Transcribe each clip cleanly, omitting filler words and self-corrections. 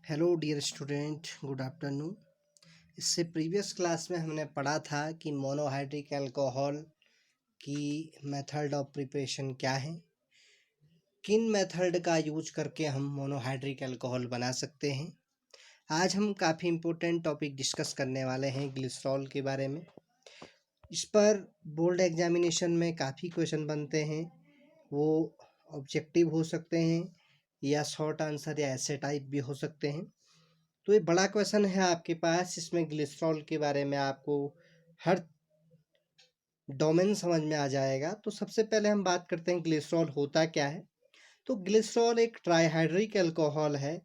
Hello dear student, good afternoon. इससे previous class में हमने पढ़ा था कि मोनोहाइड्रिक अल्कोहल की मेथड ऑफ प्रिपरेशन क्या है, किन मेथड का यूज करके हम मोनोहाइड्रिक अल्कोहल बना सकते हैं। आज हम काफ़ी इम्पोर्टेंट टॉपिक डिस्कस करने वाले हैं ग्लिसरॉल के बारे में। इस पर बोर्ड एग्जामिनेशन में काफ़ी क्वेश्चन बनते हैं, वो ऑब्जेक्टिव हो सकते हैं या शॉर्ट आंसर या ऐसे टाइप भी हो सकते हैं। तो ये बड़ा क्वेश्चन है आपके पास, इसमें ग्लिसरॉल के बारे में आपको हर डोमेन समझ में आ जाएगा। तो सबसे पहले हम बात करते हैं ग्लिसरॉल होता क्या है। तो ग्लिसरॉल एक ट्राइहाइड्रिक अल्कोहल है।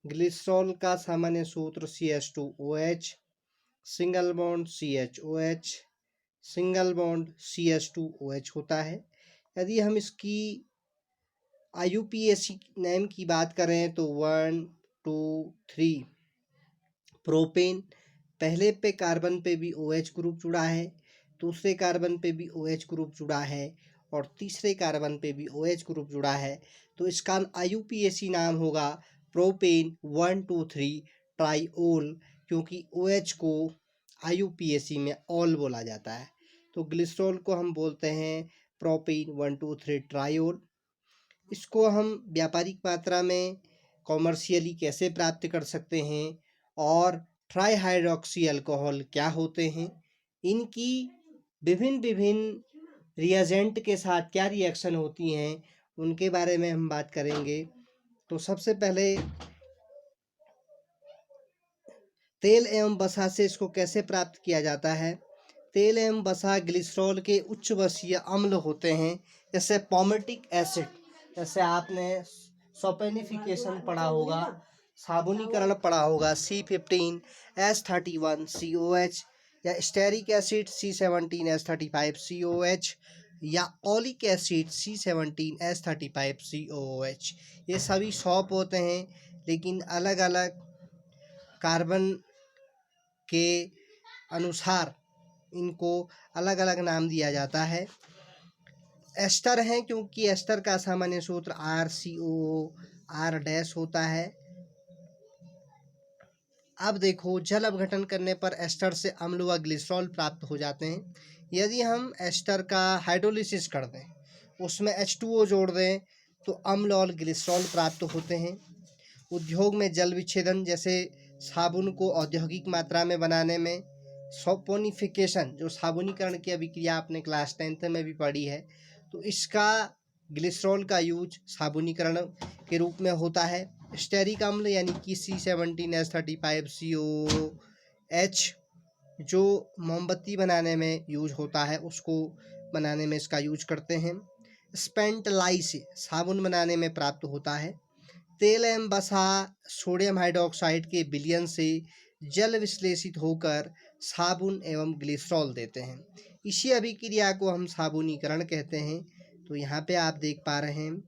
ग्लिसरॉल का सामान्य सूत्र CH2OH, single bond CHOH, single bond CH2OH होता है। यदि हम इसकी IUPAC नेम की बात करें तो 1 2 3 प्रोपेन, पहले पे कार्बन पे भी OH ग्रुप जुड़ा है, दूसरे कार्बन पे भी OH ग्रुप जुड़ा है और तीसरे कार्बन पे भी OH ग्रुप जुड़ा है। तो इसका IUPAC नाम होगा प्रोपेन 1 2 3 ट्राईओल, क्योंकि OH को IUPAC में ऑल बोला जाता है। तो ग्लिसरॉल को हम बोलते हैं प्रोपेन 1 2 3 ट्राईओल। इसको हम व्यापारिक मात्रा में कॉमर्शियली कैसे प्राप्त कर सकते हैं और ट्राईहाइड्रॉक्सी अल्कोहल क्या होते हैं, इनकी विभिन्न विभिन्न रिएजेंट के साथ क्या रिएक्शन होती हैं, उनके बारे में हम बात करेंगे। तो सबसे पहले तेल एवं वसा से इसको कैसे प्राप्त किया जाता है। तेल एवं वसा ग्लिसरॉल के उच्च वसीय अम्ल होते हैं, जैसे पॉमेटिक एसिड, जैसे आपने सॉपेनिफिकेशन पढ़ा होगा, साबुनीकरण पढ़ा होगा C15H31COH, या स्टेरिक एसिड C17H35COH, या ओलिक एसिड C17H35COOH। ये सभी सॉप होते हैं, लेकिन अलग अलग कार्बन के अनुसार इनको अलग अलग नाम दिया जाता है। एस्टर हैं, क्योंकि एस्टर का सामान्य सूत्र RCOOR- होता है। अब देखो, जल अपघटन करने पर एस्टर से अम्ल व ग्लिसरॉल प्राप्त हो जाते हैं। यदि हम एस्टर का हाइड्रोलिसिस कर दें, उसमें H2O जोड़ दें, तो अम्ल और ग्लिसरॉल प्राप्त होते हैं। उद्योग में जल विच्छेदन, जैसे साबुन को औद्योगिक मात्रा में बनाने में सॉपोनिफिकेशन, जो साबुनीकरण की अभिक्रिया आपने क्लास 10th में भी पढ़ी है, तो इसका ग्लिसरॉल का यूज साबुनीकरण के रूप में होता है। स्टेरिक अम्ल यानी कि C17H35COH, जो मोमबत्ती बनाने में यूज होता है, उसको बनाने में इसका यूज करते हैं। स्पेंट लाई से साबुन बनाने में प्राप्त होता है। तेल एवं वसा सोडियम हाइड्रोक्साइड के विलयन से जल विश्लेषित होकर साबुन एवं ग्लिसरॉल देते हैं। इसी अभिक्रिया को हम साबुनीकरण कहते हैं। तो यहाँ पे आप देख पा रहे हैं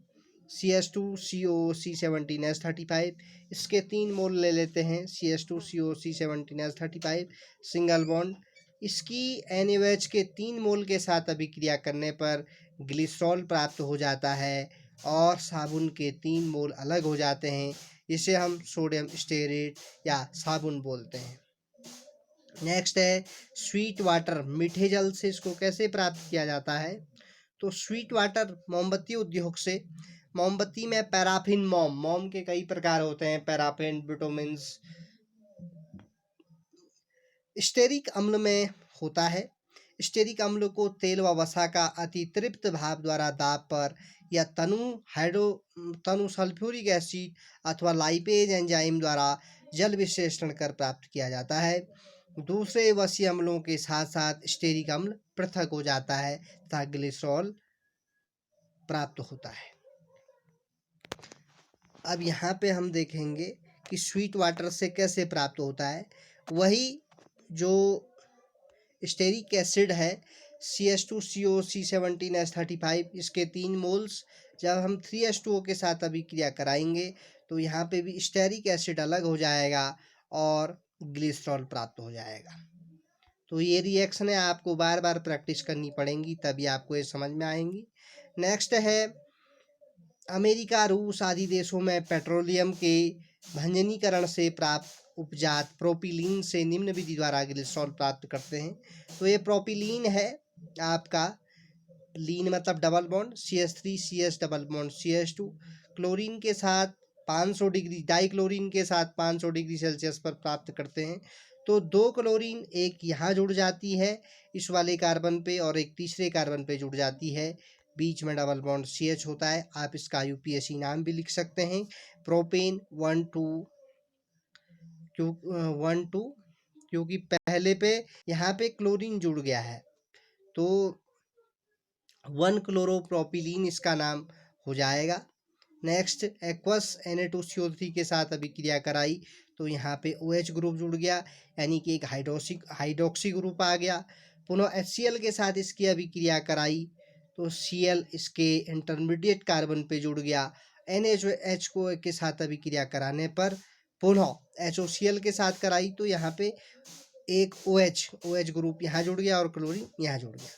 CH2COC17H35, इसके 3 मोल ले लेते हैं। CH2COC17H35 सिंगल बॉन्ड, इसकी NaOH के 3 मोल के साथ अभिक्रिया करने पर ग्लिसरॉल प्राप्त हो जाता है और साबुन के 3 मोल अलग हो जाते हैं। इसे हम सोडियम स्टेरेट या साबुन बोलते हैं। नेक्स्ट है स्वीट वाटर, मीठे जल से इसको कैसे प्राप्त किया जाता है। तो स्वीट वाटर मोमबत्ती उद्योग से, मोमबत्ती में पैराफिन मोम के कई प्रकार होते हैं, पैराफिन, बिटुमेन्स, स्टेरिक अम्ल में होता है। स्टेरिक अम्ल को तेल व वसा का अतितृप्त भाप द्वारा दाब पर या तनु सल्फ्यूरिक एसिड अथवा लाइपेज एंजाइम द्वारा जल विश्लेषण कर प्राप्त किया जाता है। दूसरे वसीय अम्लों के साथ साथ स्टेरिक अम्ल पृथक हो जाता है तथा ग्लिसरॉल प्राप्त होता है। अब यहाँ पे हम देखेंगे कि स्वीट वाटर से कैसे प्राप्त होता है। वही जो स्टेरिक एसिड है CH2COC17H35, इसके 3 मोल्स जब हम 3H2O के साथ अभिक्रिया कराएंगे तो यहाँ पे भी स्टेरिक एसिड अलग हो जाएगा और ग्लिसरॉल प्राप्त हो जाएगा। तो ये रिएक्शनें आपको बार बार प्रैक्टिस करनी पड़ेंगी, तभी आपको ये समझ में आएंगी। नेक्स्ट है अमेरिका, रूस आदि देशों में पेट्रोलियम के भंजनीकरण से प्राप्त उपजात प्रोपिलीन से निम्न विधि द्वारा ग्लिसरॉल प्राप्त करते हैं। तो ये प्रोपिलीन है आपका, लीन मतलब double bond, CH3CH double bond CH2, chlorine के साथ 500 डिग्री, डाइक्लोरीन के साथ 500 डिग्री सेल्सियस पर प्राप्त करते हैं। तो 2 क्लोरीन एक यहाँ जुड़ जाती है इस वाले कार्बन पे और एक तीसरे कार्बन पे जुड़ जाती है, बीच में डबल बॉन्ड CH होता है। आप इसका यूपीएससी नाम भी लिख सकते हैं, प्रोपेन 1,2 क्योंकि पहले पे यहाँ पे क्लोरीन जुड़ गया है, तो 1 क्लोरोप्रोपिलीन इसका नाम हो जाएगा। नेक्स्ट, एक्वस Na2CO3 के साथ अभिक्रिया कराई तो यहाँ पे OH ग्रुप जुड़ गया, यानी कि एक हाइड्रोक्सी ग्रुप आ गया। पुनः HCl के साथ इसकी अभिक्रिया कराई तो Cl इसके इंटरमीडिएट कार्बन पे जुड़ गया। NaOH को के साथ अभिक्रिया कराने पर पुनः HOCl के साथ कराई तो यहाँ पे एक OH ग्रुप यहाँ जुड़ गया और क्लोरीन यहाँ जुड़ गया,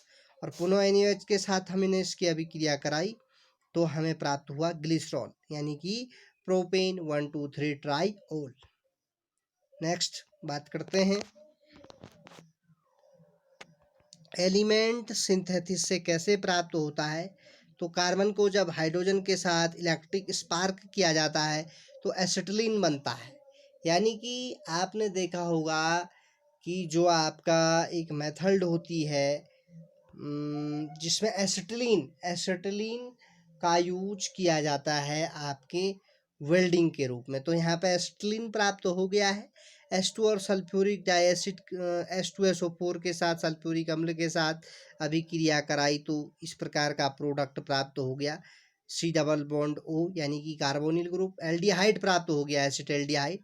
और पुनः NaOH के साथ हमने इसकी अभिक्रिया कराई तो हमें प्राप्त हुआ ग्लिसरॉल, यानी कि प्रोपेन 1,2,3 ट्राइओल। नेक्स्ट बात करते हैं एलिमेंट सिंथेसिस से कैसे प्राप्त होता है। तो कार्बन को जब हाइड्रोजन के साथ इलेक्ट्रिक स्पार्क किया जाता है तो एसिटिलीन बनता है, यानी कि आपने देखा होगा कि जो आपका एक मेथड होती है जिसमें एसिटिलीन का यूज किया जाता है आपके वेल्डिंग के रूप में। तो यहाँ पे एसिटिलीन प्राप्त हो गया है, H2 और सल्फ्यूरिक डाइएसिड H2SO4 के साथ सल्फ्यूरिक अम्ल के साथ अभिक्रिया कराई तो इस प्रकार का प्रोडक्ट प्राप्त हो गया, C डबल बॉन्ड O, यानी कि कार्बोनिल ग्रुप। एल्डिहाइड प्राप्त हो गया, एसिटाल्डिहाइड।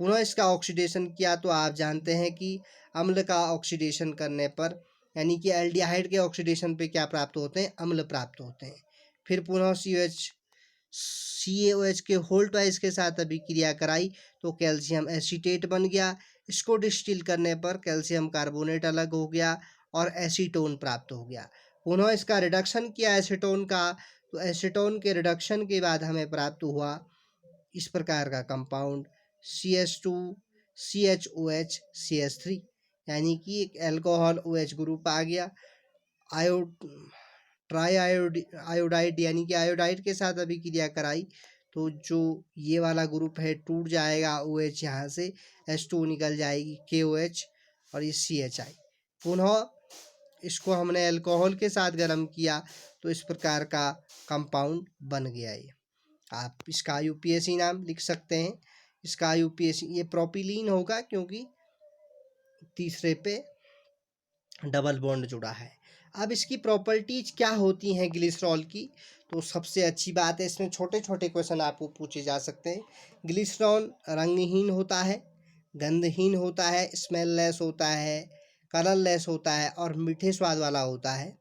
पुनः इसका ऑक्सीडेशन किया तो आप जानते हैं कि अम्ल का ऑक्सीडेशन करने पर, यानी कि एल्डिहाइड के ऑक्सीडेशन पे क्या प्राप्त होते हैं, अम्ल प्राप्त होते हैं। फिर पुनः CaOH के होल ट्वाइस के साथ अभिक्रिया कराई तो कैल्शियम एसीटेट बन गया। इसको डिस्टिल करने पर कैल्शियम कार्बोनेट अलग हो गया और एसीटोन प्राप्त हो गया। पुनः इसका रिडक्शन किया एसीटोन का तो एसीटोन के रिडक्शन के बाद हमें प्राप्त हुआ इस प्रकार का कंपाउंड CH2 CHOH CH3, यानी कि एक अल्कोहल OH ग्रुप आ गया। आयोडाइड यानी कि आयोडाइड के साथ अभिक्रिया कराई तो जो ये वाला ग्रुप है टूट जाएगा, OH यहाँ से H2 निकल जाएगी, KOH और ये CHI। पुनः इसको हमने अल्कोहल के साथ गर्म किया तो इस प्रकार का कंपाउंड बन गया। ये आप इसका यूपीएससी नाम लिख सकते हैं। इसका यूपीएससी ये प्रोपिलीन होगा क्योंकि तीसरे पे डबल बॉन्ड जुड़ा है। अब इसकी प्रॉपर्टीज क्या होती हैं ग्लिसरॉल की, तो सबसे अच्छी बात है इसमें छोटे छोटे क्वेश्चन आपको पूछे जा सकते हैं। ग्लिसरॉल रंगहीन होता है, गंधहीन होता है, स्मेललेस होता है, कलरलेस होता है और मीठे स्वाद वाला होता है।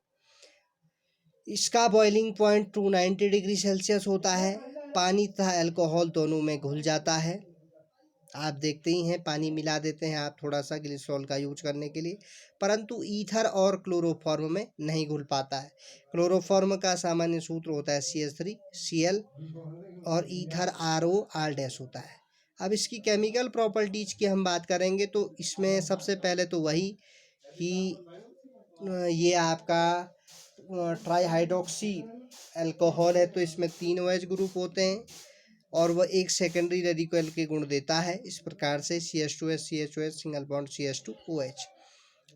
इसका बॉइलिंग पॉइंट 290 डिग्री सेल्सियस होता है। पानी तथा अल्कोहल दोनों में घुल जाता है। आप देखते ही हैं पानी मिला देते हैं आप थोड़ा सा ग्लिसरॉल का यूज करने के लिए, परंतु ईथर और क्लोरोफॉर्म में नहीं घुल पाता है। क्लोरोफॉर्म का सामान्य सूत्र होता है CH3Cl और ईथर RO होता है। अब इसकी केमिकल प्रॉपर्टीज की हम बात करेंगे तो इसमें सबसे पहले तो वही कि ये आपका ट्राईहाइड्रोक्सी अल्कोहल है तो इसमें 3 OH ग्रुप होते हैं और वह एक सेकेंडरी रेडिकल के गुण देता है, इस प्रकार से CH2S CHOH single bond CH2OH।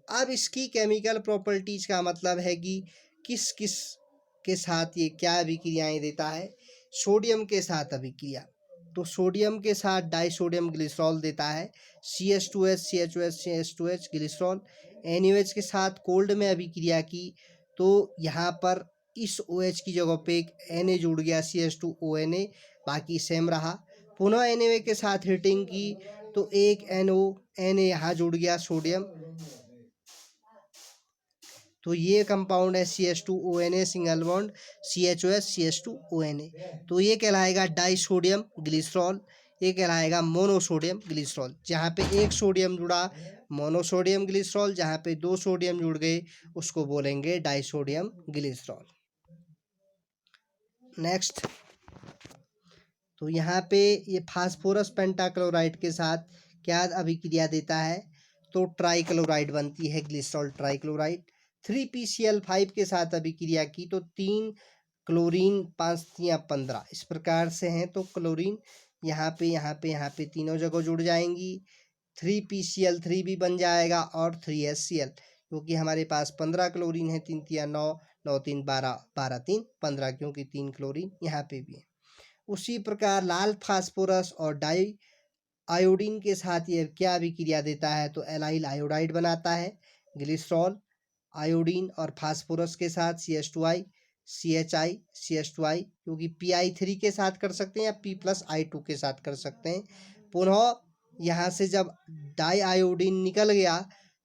अब इसकी केमिकल प्रॉपर्टीज का मतलब है कि किस किस के साथ ये क्या अभिक्रियाएं देता है। सोडियम के साथ अभिक्रिया, तो सोडियम के साथ डाइसोडियम ग्लिसरॉल देता है, CH2S CHOH CH2H glycerol. NaOH के साथ कोल्ड में अभिक्रिया की तो यहाँ पर इस OH की जगह पे एक Na जुड़ गया CH2ONA, बाकी सेम रहा। पुनः Na के साथ हीटिंग की तो एक Na यहाँ जुड़ गया सोडियम, तो ये कंपाउंड है CH2ONA single bond CHOH CH2ONA, तो ये कहलाएगा डाइसोडियम ग्लिसरॉल। ये कहलाएगा मोनोसोडियम ग्लिसरॉल। जहाँ पे एक सोडियम जुड़ा मोनोसोडियम ग्लिसरॉल, जहाँ पे 2 सोडियम जुड़ गए उसको बोलेंगे डाइसोडियम ग्लिसरॉल। नेक्स्ट, तो यहाँ पे ये फास्फोरस पेंटाक्लोराइड के साथ क्या अभिक्रिया देता है, तो ट्राइक्लोराइड बनती है, ग्लिसरॉल ट्राइक्लोराइड। 3PCl5 के साथ अभिक्रिया की तो 3 क्लोरीन 5 या 15 इस प्रकार से हैं। तो क्लोरीन यहाँ पे तीनों जगह जुड़ जाएंगी। 3PCl3 भी बन जाएगा और 3HCl, क्योंकि हमारे पास 15 क्लोरीन है, 3 या 9, 9 3 12, 12 3 15, क्योंकि 3 क्लोरीन यहाँ पे भी है। उसी प्रकार लाल फास्फोरस और डाई आयोडीन के साथ ये क्या अभिक्रिया देता है, तो एलाइल आयोडाइड बनाता है। ग्लिसरॉल आयोडीन और फास्फोरस के साथ CH2I CHI CH2I, क्योंकि PI3 के साथ कर सकते हैं या P+I2 के साथ कर सकते हैं। पुनः यहाँ से जब डाई आयोडीन निकल गया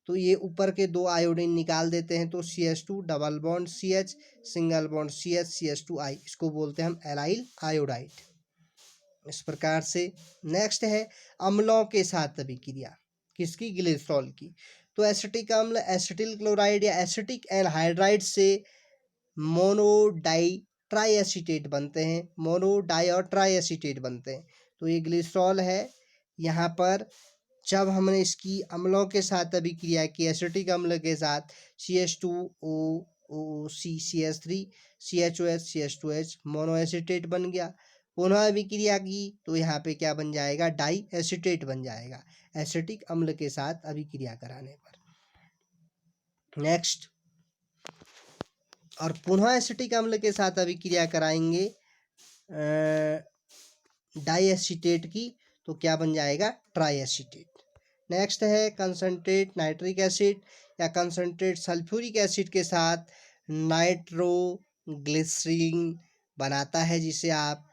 तो ये ऊपर के 2 आयोडीन निकाल देते हैं, तो CH2 double bond CH single bond CH CH2I, इसको बोलते हैं हम एलाइल आयोडाइड। इस प्रकार से नेक्स्ट है अम्लों के साथ अभिक्रिया, किसकी, ग्लिसरॉल की। तो एसिटिक अम्ल एसिटिल क्लोराइड या एसिटिक एनहाइड्राइड से मोनोडाई ट्राई एसीटेट बनते हैं, मोनोडाई और ट्राई एसीटेट बनते हैं। तो ये ग्लिसरॉल है। यहाँ पर जब हमने इसकी अम्लों के साथ अभिक्रिया की, एसिटिक अम्ल के साथ CH2OC CH3 CHOH CH2H mono acetate बन गया। पुनः अभिक्रिया की तो यहाँ पे क्या बन जाएगा, डाई एसीटेट बन जाएगा एसिटिक अम्ल के साथ अभिक्रिया कराने पर। नेक्स्ट, और पुनः एसिटिक अम्ल के साथ अभिक्रिया कराएंगे डाई एसीटेट की, तो क्या बन जाएगा, ट्राई एसीटेट। नेक्स्ट है कंसंट्रेट नाइट्रिक एसिड या कंसंट्रेट सल्फ्यूरिक एसिड के साथ नाइट्रोग्लिसरीन बनाता है, जिसे आप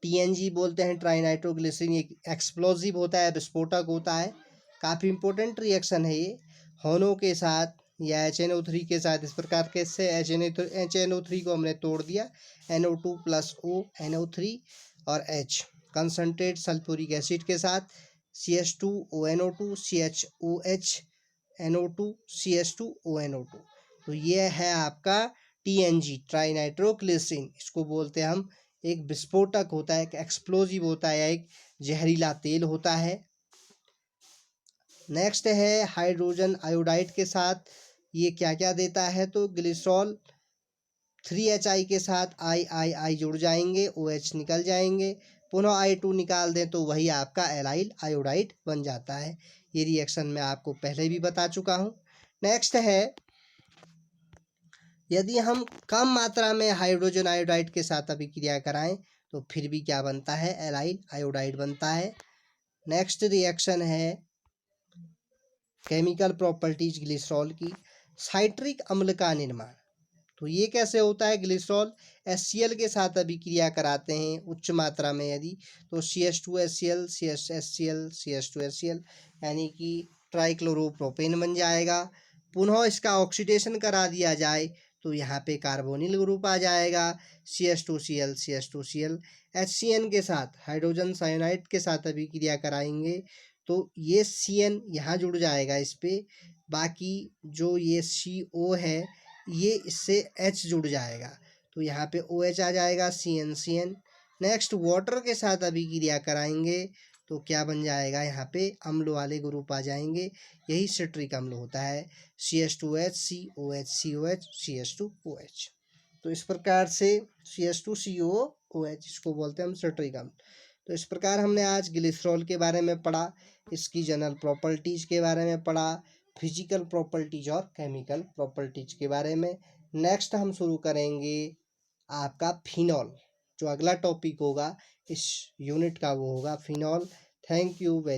TNG बोलते हैं, ट्राई नाइट्रोग्लिसरीन। एक एक्सप्लोजिव होता है, विस्फोटक होता है, काफ़ी इंपॉर्टेंट रिएक्शन है ये। होनो के साथ या HNO3 के साथ, इस प्रकार के से HNO3 को हमने तोड़ दिया, NO2 + O NO3 और H। कंसंट्रेट सल्फ्यूरिक एसिड के साथ CH2ONO2 CHOH NO2 CH2ONO2। तो ये है आपका TNG ट्राई नाइट्रोग्लिसरीन। इसको बोलते हैं हम, एक विस्फोटक होता है, एक एक्सप्लोजिव होता है, एक जहरीला तेल होता है। नेक्स्ट है हाइड्रोजन आयोडाइड के साथ ये क्या क्या देता है, तो ग्लिसरॉल 3HI के साथ I जुड़ जाएंगे, OH निकल जाएंगे, पुनः I2 निकाल दें तो वही आपका एलाइल आयोडाइड बन जाता है। ये रिएक्शन मैं आपको पहले भी बता चुका हूँ। नेक्स्ट है, यदि हम कम मात्रा में हाइड्रोजन आयोडाइड के साथ अभिक्रिया कराएं तो फिर भी क्या बनता है, एलाइल आयोडाइड बनता है। नेक्स्ट रिएक्शन है केमिकल प्रॉपर्टीज ग्लिसरॉल की, साइट्रिक अम्ल का निर्माण। तो ये कैसे होता है, ग्लिसरॉल HCl के साथ अभिक्रिया कराते हैं उच्च मात्रा में यदि, तो CH2HCl CHHCl CH2HCl यानी कि ट्राइक्लोरोप्रोपेन बन जाएगा। पुनः इसका ऑक्सीडेशन करा दिया जाए तो यहाँ पे कार्बोनिल ग्रुप आ जाएगा, CH2Cl CH2Cl। HCN के साथ हाइड्रोजन साइनाइड के साथ अभिक्रिया कराएंगे तो ये CN यहाँ जुड़ जाएगा इस पे, बाकी जो ये CO है ये इससे H जुड़ जाएगा, तो यहाँ पे OH आ जाएगा, CN। नेक्स्ट वाटर के साथ अभिक्रिया कराएंगे तो क्या बन जाएगा, यहाँ पे अम्ल वाले ग्रुप आ जाएंगे, यही सिट्रिक अम्ल होता है, CH2H COH COH CH2OH। तो इस प्रकार से CH2COOH इसको बोलते हैं हम सिट्रिक अम्ल। तो इस प्रकार हमने आज ग्लिसरॉल के बारे में पढ़ा, इसकी जनरल प्रॉपर्टीज़ के बारे में पढ़ा, फिजिकल प्रॉपर्टीज और केमिकल प्रॉपर्टीज के बारे में। नेक्स्ट हम शुरू करेंगे आपका फिनॉल, जो अगला टॉपिक होगा इस यूनिट का वो होगा फिनॉल। Thank you very